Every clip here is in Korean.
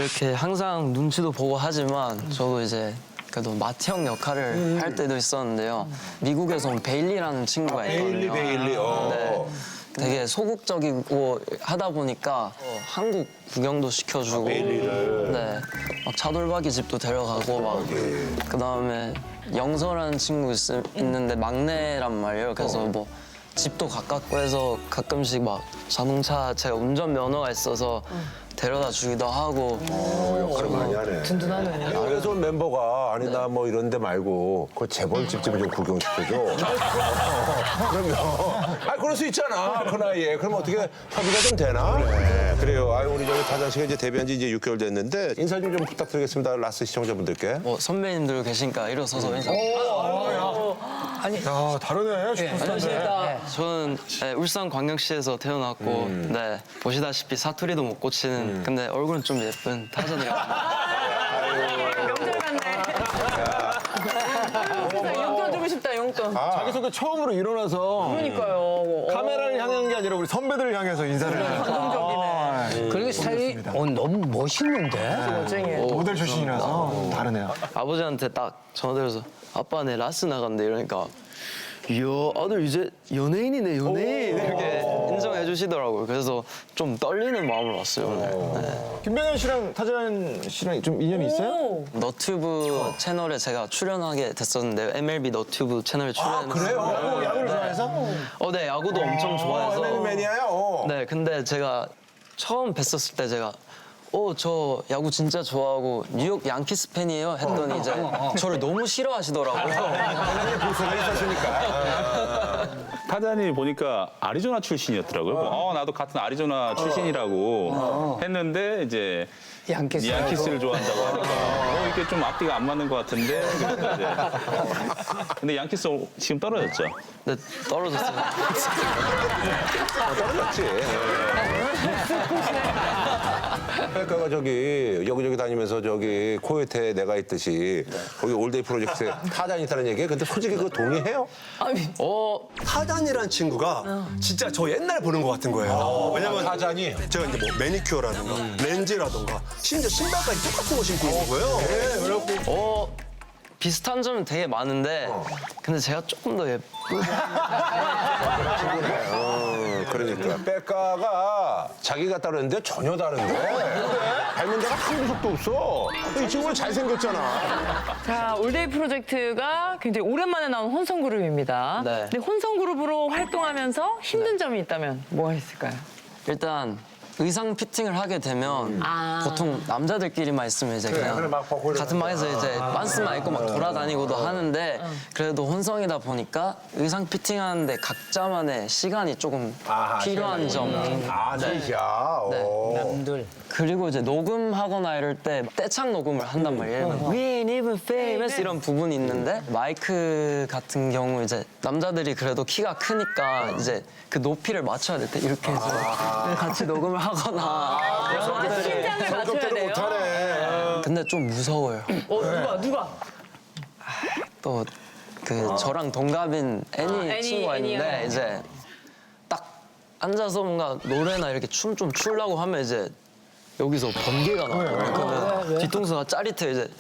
이렇게 항상 눈치도 보고 하지만 저도 이제 그래도 마티 형 역할을 할 때도 있었는데요. 미국에서 온 베일리라는 친구가 있거든요. 베일리. 네. 되게 소극적이고 하다 보니까 한국 구경도 시켜주고, 네, 막 차돌박이 집도 데려가고 막 그다음에 영서라는 친구 있는데 막내란 말이에요. 그래서 뭐 집도 가깝고 해서 가끔씩 막 자동차 제가 운전 면허가 있어서 데려다 주기도 하고. 역할을 많이 하네. 든든하네. 그래서 멤버가 아니 나 뭐 이런 데 말고 그 재벌집 좀 구경시켜줘. 그러면 아 그럴 수 있잖아 그 나이에. 그럼 어떻게 협의가 좀 되나? 네, 그래요. 아유 우리 저기 타잔 씨가 이제 데뷔한 지 이제 6개월 됐는데 인사 좀 부탁드리겠습니다. 라스 시청자분들께. 뭐 선배님들 계시니까 일어서서 인사. 야, 다르네. 슈퍼스타인데. 저는 네, 울산광역시에서 태어났고, 네, 보시다시피 사투리도 못 고치는, 근데 얼굴은 좀 예쁜 타잔이라고. 명절 같네. 용돈 주고 싶다, 용돈. 자기소개 처음으로 일어나서 그러니까요. 카메라를 향한 게 아니라 우리 선배들을 향해서 인사를 해요. 감동적이네. 그리고 스타일이 너무 멋있는데? 멋쟁이에요. 모델 출신이라서 다르네요. 아버지한테 딱 전화드려서 아빠 내 라스 나간대 이러니까 이야 아들 이제 연예인이네 연예인 이렇게 인정해 주시더라고요. 그래서 좀 떨리는 마음으로 왔어요 오늘. 네. 김병현 씨랑 타잔 씨랑 좀 인연이 있어요? 너튜브 채널에 제가 출연하게 됐었는데 MLB 너튜브 채널에 출연했어요. 그래요? 야구를 좋아해서? 네 야구도 엄청 좋아해서. 매니아야. 네 근데 제가 처음 뵀었을 때 제가 저 야구 진짜 좋아하고 뉴욕 양키스 팬이에요 했더니 이제 저를 너무 싫어하시더라고요. 부서가 있었으니까. 타잔이 보니까 아리조나 출신이었더라고요. 나도 같은 아리조나 출신이라고 했는데 이제 양키스를 좋아한다고 하니까 이게 좀 앞뒤가 안 맞는 것 같은데. 그래서 이제 근데 양키스 지금 떨어졌죠. 네 떨어졌어요. 떨어졌지. 그러니까 저기 여기저기 다니면서 저기 코요태 내가 있듯이 거기 올데이 프로젝트에 타잔이 있다는 얘기에 근데 솔직히 그거 동의해요? 타잔이라는 친구가 진짜 저 옛날 보는 것 같은 거예요. 왜냐면 타잔이 제가 이제 뭐 매니큐어라든가 렌즈라든가 심지어 신발까지 똑같은 거 신고 있는 거예요. 비슷한 점은 되게 많은데 근데 제가 조금 더 그러니까 백가가 자기가 따르는데 전혀 다른데 닮은 데가 한 구석도 없어. 이 친구는 잘생겼잖아. 자, 올데이 프로젝트가 굉장히 오랜만에 나온 혼성 그룹입니다. 네. 근데 혼성 그룹으로 활동하면서 힘든 점이 있다면 뭐가 있을까요? 일단 의상 피팅을 하게 되면 보통 남자들끼리만 있으면 이제 그냥 막 벗고 같은 방에서 이제 반스만 입고 막 돌아다니고도 하는데 그래도 혼성이다 보니까 의상 피팅하는데 각자만의 시간이 조금 필요한 점. 진짜. 남들. 그리고 이제 녹음하거나 이럴 때 떼창 녹음을 한단 말이에요. We ain't even famous 이런 부분이 있는데 마이크 같은 경우 이제 남자들이 그래도 키가 크니까 이제 그 높이를 맞춰야 될 때 이렇게 해서 같이 녹음을 하거나. 심장을 맞춰야 돼요. 못하네. 근데 좀 무서워요. 누가? 또 그 저랑 동갑인 애니 친구가 있는데 애니요. 이제 딱 앉아서 뭔가 노래나 이렇게 춤 좀 추려고 하면 이제 여기서 번개가 나거든요. 그러면 뒤통수가 짜릿해 이제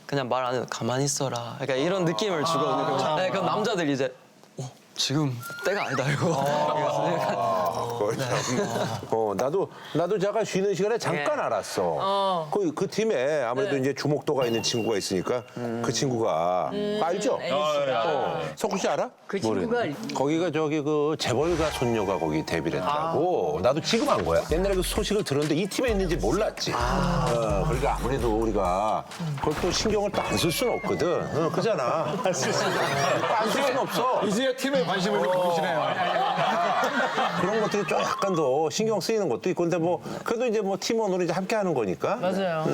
그냥 말 안 해도 가만히 있어라. 그러니까 이런 느낌을 주거든요. 네, 그럼 남자들이 이제 지금 때가 아니다 이거. 나도 잠깐 쉬는 시간에 잠깐 알았어. 그 팀에 아무래도 이제 주목도가 있는 친구가 있으니까 그 친구가 알죠? 석훈 씨 알아? 그 친구가 거기가 저기 그 재벌가 손녀가 거기 데뷔를 했다고. 나도 지금 안 거야. 옛날에 그 소식을 들었는데 이 팀에 있는지 몰랐지. 그러니까 아무래도 우리가 그걸 또 신경을 또 안 쓸 수는 없거든. 그잖아. 안 쓸 수는 없어. 이제야 팀에 관심을 좀 보시네요. 그런 것들이 좀 약간 더 신경 쓰이는 것도 있고 근데 뭐 그래도 이제 뭐 팀원으로 이제 함께 하는 거니까. 맞아요.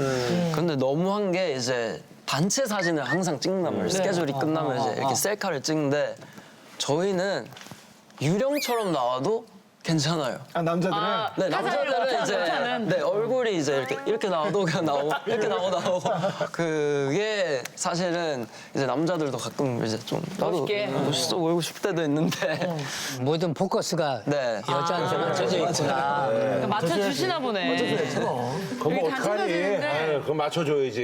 근데 너무한 게 이제 단체 사진을 항상 찍는단 말이에요. 스케줄이 끝나면 이제 이렇게 셀카를 찍는데 저희는 유령처럼 나와도 괜찮아요. 남자들은? 네, 남자들은 이제 네, 얼굴이 이제 이렇게 나와도 그냥 나오고 이렇게 나오고 그게 사실은 이제 남자들도 가끔 이제 좀 나도 멋있게. 멋있어 보이고 싶을 때도 있는데 모든 포커스가 네. 여자한테 맞춰져 있구나. 맞춰주시나 보네. 그럼 여기 어떡하니? 단체 사진인데 그럼 맞춰줘야지.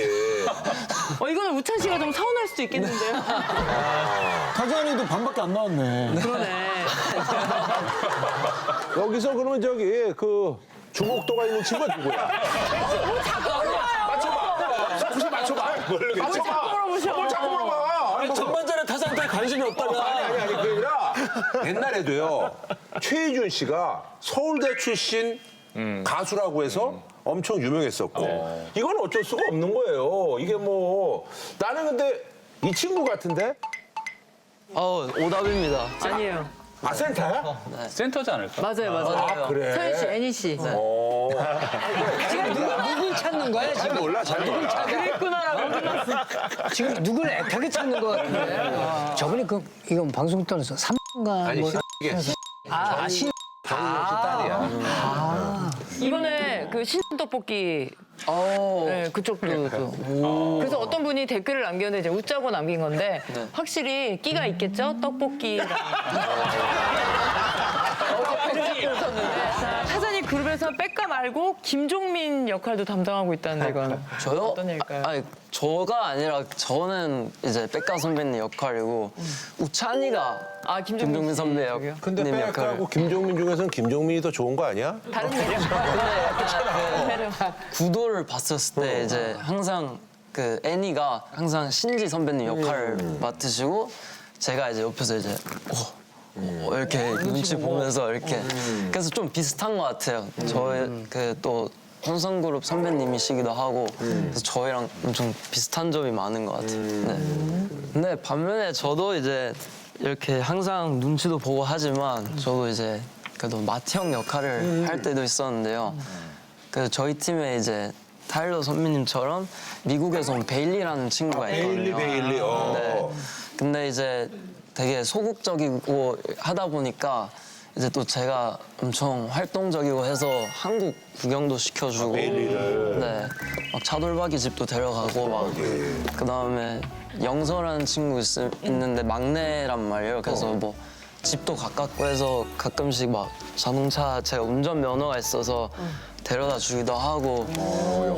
이거는 우찬 씨가 좀 서운할 수도 있겠는데요. 타잔이도 반밖에 안 나왔네. 그러네. 여기서 그러면 저기 그 주목도가 있는 친구가 누구야? 혹시 맞춰봐. 맞춰봐. 물어보셔. 뭘 자꾸 물어봐. 아니, 전반전에 타자한테 관심이 없다가. 아니 그게 아니라 옛날에도요 최희준 씨가 서울대 출신 가수라고 해서 엄청 유명했었고 이건 어쩔 수가 없는 거예요. 이게 뭐 나는 근데 이 친구 같은데 오답입니다. 아니에요. 아 센터야? 센터지 않을까? 맞아요, 맞아요. 아 그래. 서현 씨, 애니 씨. 지금 누굴 찾는 거야? 잘 지금 몰라 잘 몰라. 그랬구나라고 끝났어. 지금 누굴 애타게 찾는 거 같은데. 저분이 이건 방송 떠나서 3가 아니 뭐. 이게 신. 딸이야. 이번에 그 신떡볶이 네, 그쪽도 그래서 어떤 분이 댓글을 남겼는데 이제 웃자고 남긴 건데 확실히 끼가 있겠죠? 떡볶이랑 타잔이 그룹에서 백가 말고 김종민 역할도 담당하고 있다는데 이건 저요? 어떤 얘기일까요? 아니 저가 아니라 저는 이제 백가 선배님 역할이고 우찬이가 김종민 선배 저기요? 근데 님 백하고 김종민 중에서는 김종민이 더 좋은 거 아니야? 다른 매력. 다른 매력. 구도를 봤었을 때 이제 항상 그 애니가 항상 신지 선배님 역할을 맡으시고 제가 이제 옆에서 이제 이렇게 눈치 보면서 이렇게 그래서 좀 비슷한 것 같아요. 저의 그 또 혼성그룹 선배님이시기도 하고 그래서 저희랑 엄청 비슷한 점이 많은 것 같아요. 네. 근데 반면에 저도 이제 이렇게 항상 눈치도 보고 하지만 저도 이제 그래도 마티형 역할을 할 때도 있었는데요. 그 저희 팀에 이제 타일러 선배님처럼 미국에서 온 베일리라는 친구가 있거든요. 베일리. 네. 근데 이제 되게 소극적이고 하다 보니까 이제 또 제가 엄청 활동적이고 해서 한국 구경도 시켜주고 네. 막 차돌박이 집도 데려가고 막 그다음에 영서라는 친구 있는데 막내란 말이에요. 그래서 뭐 집도 가깝고 해서 가끔씩 막 자동차 제가 운전면허가 있어서 데려다 주기도 하고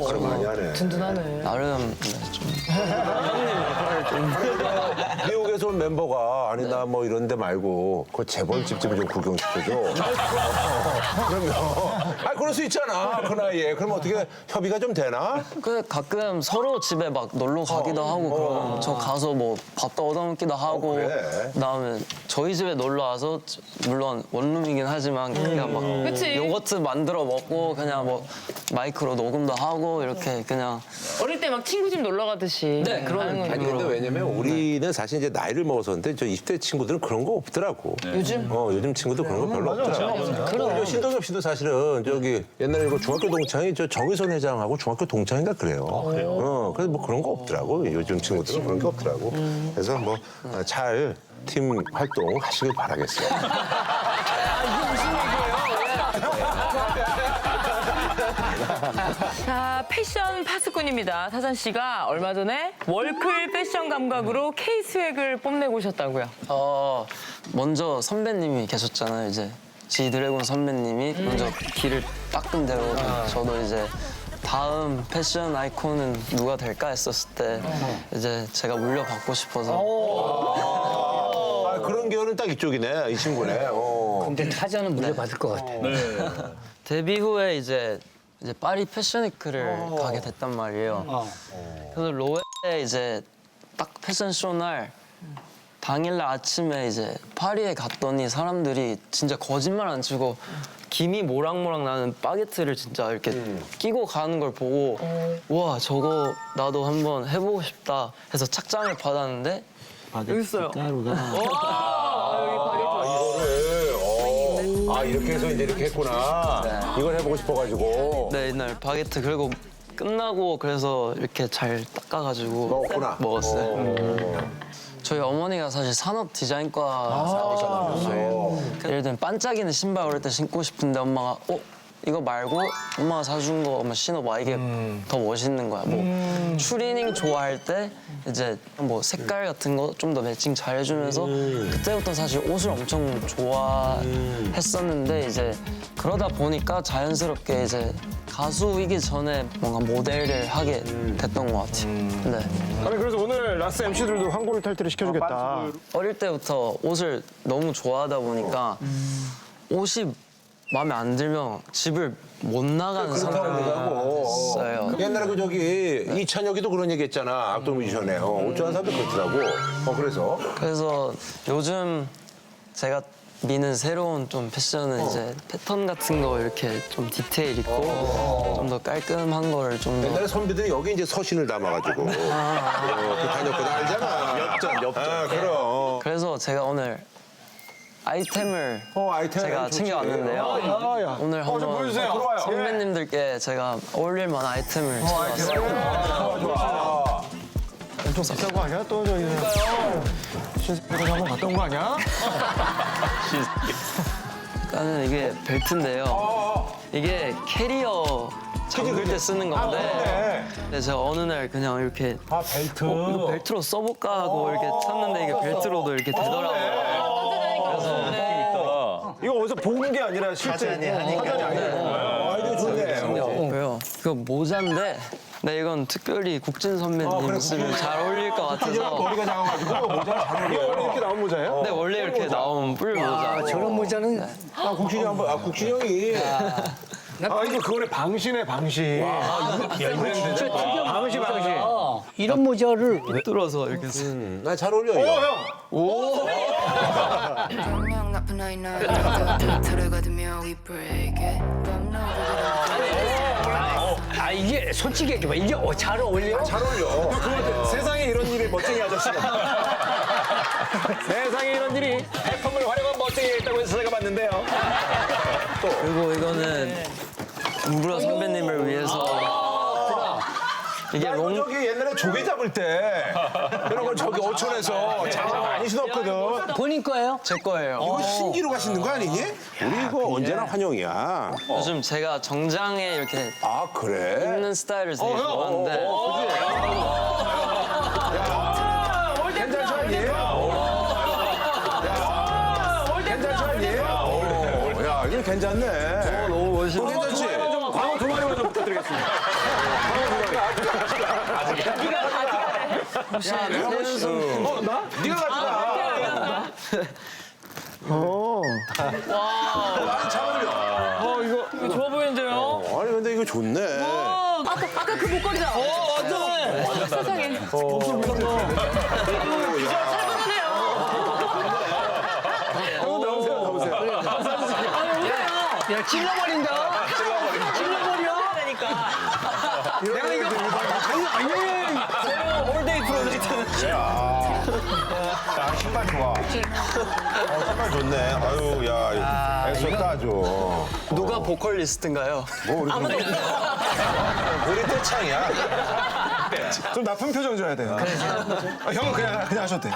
역할을 많이 하네. 든든하네. 나름 좀 미국에서 온 멤버가 아니 나 뭐 이런 데 말고 그 재벌집 좀 구경시켜줘. 그러면 그럴 수 있잖아 그 나이에. 그럼 어떻게 협의가 좀 되나? 그 가끔 서로 집에 막 놀러 가기도 하고 그럼 저 가서 뭐 밥도 얻어먹기도 하고 그래. 그다음에 저희 집에 놀러 와서 물론 원룸이긴 하지만 그냥 막 그치. 요거트 만들어 먹고 그냥 뭐 마이크로 녹음도 하고 이렇게 그냥 어릴 때 막 친구 집 놀러 가듯이. 네, 그런 하는 아니 거죠. 근데 왜냐면 우리는 사실 이제 나이를 먹어서인데 저 20대 친구들은 그런 거 없더라고. 요즘? 요즘 친구들 그런 거 별로 없더라고. 신동엽 씨도 사실은 저기 옛날에 그 중학교 동창이 저 정의선 회장하고 중학교 동창인가 그래요. 그래서 뭐 그런 거 없더라고. 요즘 친구들은 그런 게 없더라고. 그래서 뭐 잘 팀 활동 하시길 바라겠어요. 자, 패션 파스꾼입니다. 타잔 씨가 얼마 전에 월클 패션 감각으로 케이스획을 뽐내고 오셨다고요. 먼저 선배님이 계셨잖아요. 이제 지드래곤 선배님이 먼저 길을 닦은 대로 저도 이제 다음 패션 아이콘은 누가 될까 했었을 때 이제 제가 물려받고 싶어서 그런 계열은 딱 이쪽이네. 이 친구네. 근데 타자는 물려받을 것 같아. 데뷔 후에 이제 파리 패션위크를 가게 됐단 말이에요. 그래서 로에에 이제 딱 패션쇼 날 당일날 아침에 이제 파리에 갔더니 사람들이 진짜 거짓말 안 치고 김이 모락모락 나는 바게트를 진짜 이렇게 끼고 가는 걸 보고 와 저거 나도 한번 해보고 싶다 해서 착장을 받았는데 여기 있어요. 이렇게 해서 이제 이렇게 했구나. 이걸 해보고 싶어가지고. 네 이날 바게트 그리고 끝나고 그래서 이렇게 잘 닦아가지고 먹었구나. 먹었어요. 저희 어머니가 사실 산업 디자인과 나오셔가지고 예를 들면 반짝이는 신발 어릴 때 신고 싶은데 엄마가 이거 말고 엄마가 사준 거 한번 신어봐. 이게 더 멋있는 거야. 뭐 추리닝 좋아할 때 이제 뭐 색깔 같은 거 좀 더 매칭 잘 해주면서 그때부터 사실 옷을 엄청 좋아했었는데 이제 그러다 보니까 자연스럽게 이제 가수이기 전에 뭔가 모델을 하게 됐던 것 같아요. 네. 아니 그래서 오늘 라스 MC들도 황고를 탈퇴를 시켜주겠다. 어릴 때부터 옷을 너무 좋아하다 보니까 옷이 마음에 안 들면 집을 못 나가는 상황이었어요. 옛날에 그 저기 이찬혁이도 그런 얘기했잖아. 악동 뮤지션에. 옷 좋아하는 사람도 그렇더라고. 그래서 그래서 요즘 제가 미는 새로운 좀 패션은 이제 패턴 같은 거 이렇게 좀 디테일 있고 좀 더 깔끔한 거를 좀 더 옛날에 선배들이 여기 이제 서신을 담아가지고 그 다녔거든 알잖아. 엽전. 아, 그럼. 그래서 제가 오늘 아이템을 아이템 제가 좋지. 챙겨왔는데요. 오늘 한번 보여주세요. 선배님들께 제가 어울릴 만한 아이템을 챙겨왔어요. 엄청 비싼 거 아니야? 또 저기 신세계에서 한번 갔다 온 거 아니야? 일단은 이게 벨트인데요. 이게 캐리어 잠글 때 쓰는 건데 근데 제가 어느 날 그냥 이렇게 벨트. 이거 벨트로 써볼까 하고 이렇게 찾는데 이게 벨트로도 이렇게 되더라고요. 이거 어디서 본 게 아니라 실제 아이디어 좋네. 고요. 그 모자인데 네, 이건 특별히 국진 선배님 쓰면 잘 어울릴 것 같아서 머리가 작아가지고 모자 잘 이게 원래 이렇게 나온 모자예요? 네, 원래 이렇게 나온 뿔 모자. 저런 모자는 국진이 한번 국진이 형이 아 이거 그거네 방시네 방시. 진짜 특이한 방시. 이런 모자를 뚫어서 이렇게 나 잘 어울려. 형. 분명 나쁜 아이 나 틀을 거두며 we break it but no 아 이게 솔직히 얘기해봐. 이게 잘 어울려? 잘 어울려. 세상에 이런 일이 멋쟁이 아저씨가. 세상에 이런 일이 해품을 활용한 멋쟁이가 있다고 해서 제가 봤는데요. 그리고 이거는 김부라 선배님을 위해서 이게 롱 저기 옛날에 조개 잡을 때 이런 걸 저기 어촌에서 장어 많이 신었거든. 본인 거예요? 제 거예요. 이거 신기루가 신는 거 아니니? 우리 이거 언제나 환영이야. 요즘 제가 정장에 이렇게 아 그래? 입는 스타일을 되게 좋아하는데 괜찮지 않니? 괜찮지 않니? 야 이거 괜찮네. 너무 멋있어. 괜찮지? 광어 두 마리만 좀 부탁드리겠습니다. 네가 가져가. 많이 잘 어울려. 이거 좋아 보이는데요? 아니 근데 이거 좋네. 아까 그 목걸이다. 맞아. 세상에. 야 찔러버린다. 찔러버려. 내가 이거 새로운 올데이 프로젝트는. 야 신발 좋아. 신발 좋네. 아유 야 애썼다 아주. 누가 보컬리스트인가요? 우리 떼창이야. 좀 나쁜 표정 줘야 돼요. 형은 그냥 하셔도 돼.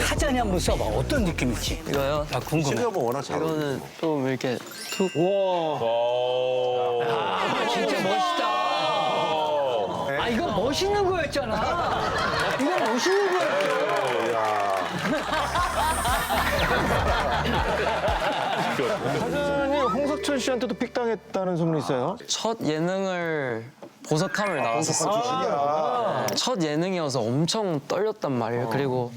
사전에 한번 써봐. 어떤 느낌일지. 이거요? 아 궁금해. 신경은 워낙 잘 어울려. 이거는 좀 이렇게 툭 진짜 멋있다. 아 이거 멋있는 거였잖아. 이거 멋있는 거였어. 사전이 홍석천 씨한테도 픽당했다는 소문이 있어요. 첫 예능을 보석함을 나왔었어요. 첫 예능이어서 엄청 떨렸단 말이에요. 그리고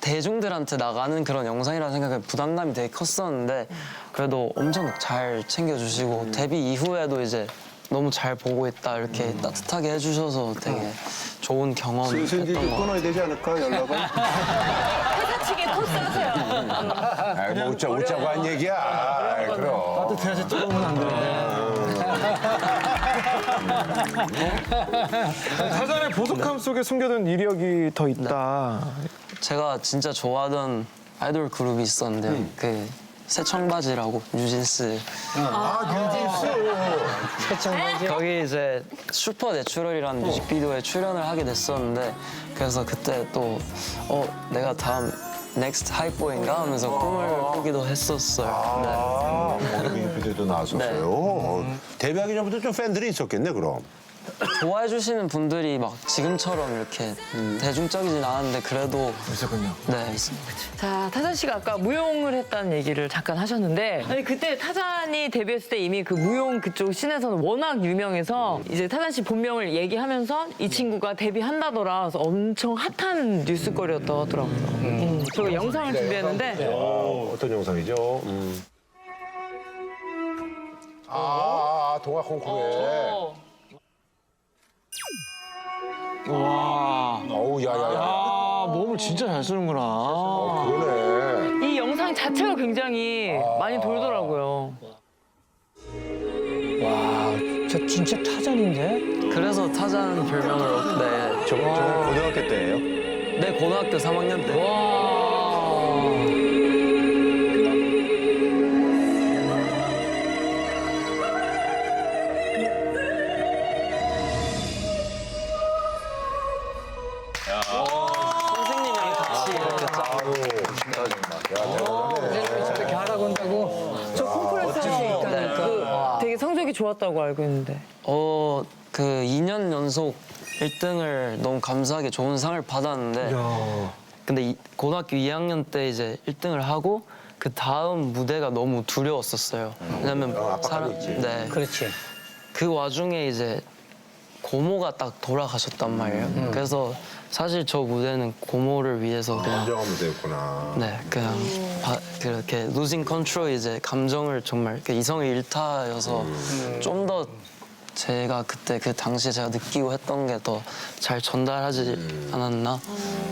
대중들한테 나가는 그런 영상이라는 생각에 부담감이 되게 컸었는데 그래도 엄청 잘 챙겨주시고 데뷔 이후에도 이제 너무 잘 보고 있다 이렇게 따뜻하게 해주셔서 되게 좋은 경험이었던 것 같아요. 끊어야 되지 않을까 연락을? 회사 측에 토스하세요. 아이 뭐 웃자고 한 얘기야. 아이, 그럼. 따뜻해야지 뜨거우면 안 되는데. 사전에 보석함 속에 숨겨둔 이력이 더 있다. 제가 진짜 좋아하던 아이돌 그룹이 있었는데요. 그 새 청바지라고 뉴진스 최첨단지. 거기 이제 슈퍼 내추럴이라는 뮤직비디오에 출연을 하게 됐었는데 그래서 그때 또 내가 다음 넥스트 하이보인가 하면서 꿈을 꾸기도 했었어요. 뮤직비디오도 나왔었어요. 데뷔하기 전부터 좀 팬들이 있었겠네 그럼. 좋아해 주시는 분들이 막 지금처럼 이렇게 대중적이진 않았는데 그래도 있었군요. 네 있습니다. 자, 타잔 씨가 아까 무용을 했다는 얘기를 잠깐 하셨는데 아니 그때 타잔이 데뷔했을 때 이미 그 무용 그쪽 씬에서는 워낙 유명해서 이제 타잔 씨 본명을 얘기하면서 이 친구가 데뷔한다더라 그래서 엄청 핫한 뉴스거리였다고 하더라고요. 저희가 영상을 준비했는데 어떤 영상이죠? 동화 콩쿠르에. 와. 어우 야야야. 아, 몸을 진짜 잘 쓰는구나. 그러네. 이 영상 자체가 굉장히 많이 돌더라고요. 와, 저 진짜 타잔인데? 그래서 타잔 별명을 네, 저건 고등학교 때예요? 네 고등학교 3학년 때. 선생님이랑 같이 이렇게 짜고. 이렇게 하라고 한다고? 저 콩쿠르에서 그 되게 성적이 좋았다고 알고 있는데. 그 2년 연속 1등을 너무 감사하게 좋은 상을 받았는데 근데 고등학교 2학년 때 이제 1등을 하고 그 다음 무대가 너무 두려웠었어요. 왜냐면 네. 그렇지. 그 와중에 이제 고모가 딱 돌아가셨단 말이에요. 그래서 사실 저 무대는 고모를 위해서 그냥 인정한 무대였구나. 네 그냥 그렇게 losing control 이제 감정을 정말 이성의 일타여서 좀 더 제가 그때 그 당시에 제가 느끼고 했던 게 더 잘 전달하지 않았나?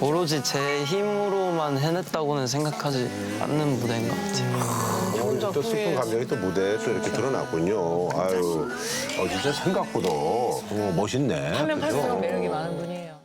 오로지 제 힘으로만 해냈다고는 생각하지 않는 무대인 것 같아요. 또 슬픈 감정이 또 무대에 또 이렇게 드러났군요. 아유, 진짜 생각보다 멋있네. 하면 그죠? 팔수록 매력이 많은 분이에요.